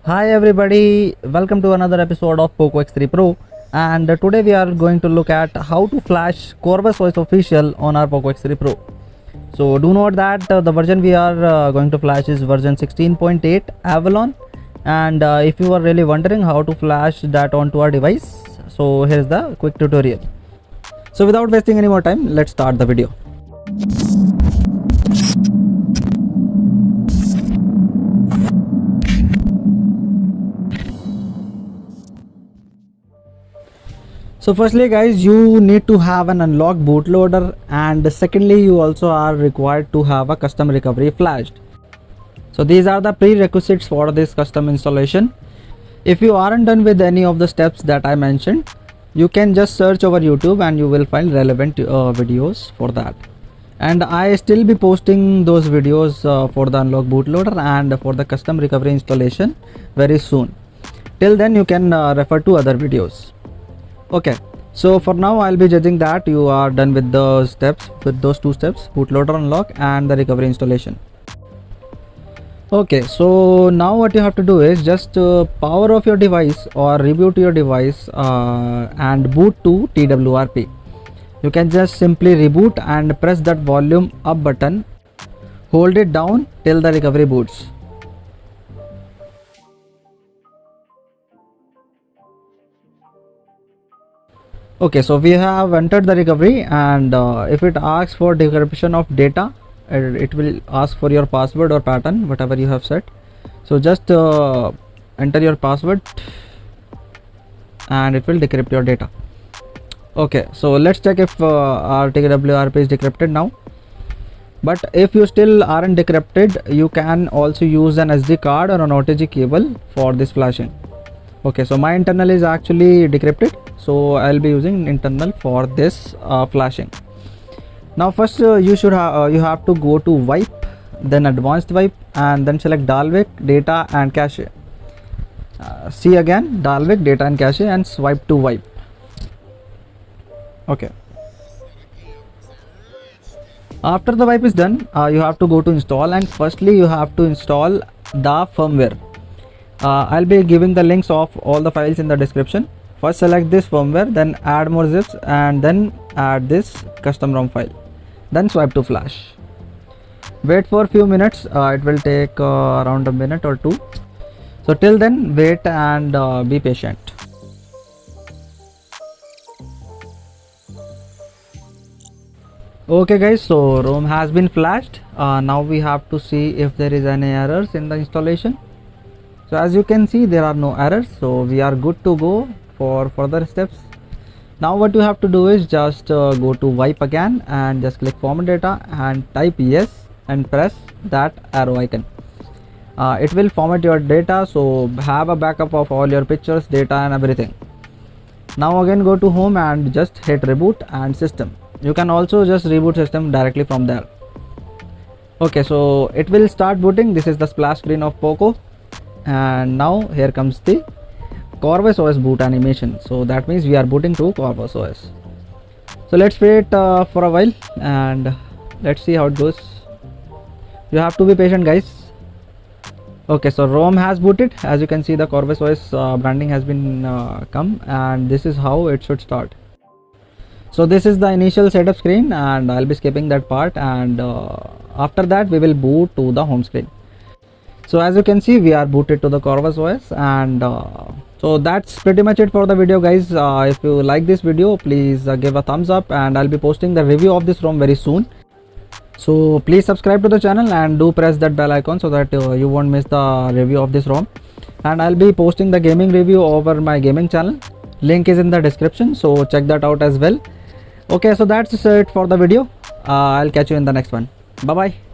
Hi everybody, welcome to another episode of Poco X3 Pro, and today we are going to look at how to flash Corvus OS official on our Poco X3 Pro. So do note that the version we are going to flash is version 16.8 Avalon, and if you are really wondering how to flash that onto our device, so here's the quick tutorial. So without wasting any more time, let's start the video. So firstly guys, you need to have an unlocked bootloader, and secondly you also are required to have a custom recovery flashed. So these are the prerequisites for this custom installation. If you aren't done with any of the steps that I mentioned, you can just search over YouTube and you will find relevant videos for that. And I still be posting those videos for the unlocked bootloader and for the custom recovery installation very soon. Till then you can refer to other videos. Okay, so for now I'll be judging that you are done with those steps, with those two steps, bootloader unlock and the recovery installation. Okay, so now what you have to do is just power off your device or reboot your device and boot to TWRP. You can just simply reboot and press that volume up button, hold it down till the recovery boots. Okay, so we have entered the recovery, and if it asks for decryption of data, it will ask for your password or pattern, whatever you have set. So just enter your password and it will decrypt your data. Okay, so let's check if our TWRP is decrypted now. But if you still aren't decrypted, you can also use an SD card or an OTG cable for this flashing. Okay, so my internal is actually decrypted, so I'll be using internal for this flashing. Now first you have to go to wipe, then advanced wipe, and then select Dalvik, data and cache. See again, Dalvik, data and cache, and swipe to wipe. Okay, after the wipe is done, you have to go to install, and firstly you have to install the firmware. I'll be giving the links of all the files in the description. First select this firmware, then add more zips, and then add this custom ROM file, then swipe to flash. Wait for a few minutes, it will take around a minute or two. So till then wait and be patient. Okay guys, so ROM has been flashed. Now we have to see if there is any errors in the installation. So as you can see, there are no errors, so we are good to go for further steps. Now what you have to do is just go to wipe again and just click format data and type yes and press that arrow icon. It will format your data, so have a backup of all your pictures, data and everything. Now again go to home and just hit reboot and system. You can also just reboot system directly from there. Okay, so it will start booting. This is the splash screen of Poco, and now here comes the Corvus OS boot animation. So that means we are booting to Corvus OS. So let's wait for a while and let's see how it goes. You have to be patient guys. Okay, so ROM has booted. As you can see, the Corvus OS branding has been come, and this is how it should start. So this is the initial setup screen, and I'll be skipping that part, and after that we will boot to the home screen. So as you can see, we are booted to the Corvus OS, and so that's pretty much it for the video guys. If you like this video, please give a thumbs up, and I'll be posting the review of this ROM very soon. So please subscribe to the channel and do press that bell icon so that you won't miss the review of this ROM. And I'll be posting the gaming review over my gaming channel. Link is in the description, so check that out as well. Okay, so that's it for the video. I'll catch you in the next one. Bye bye.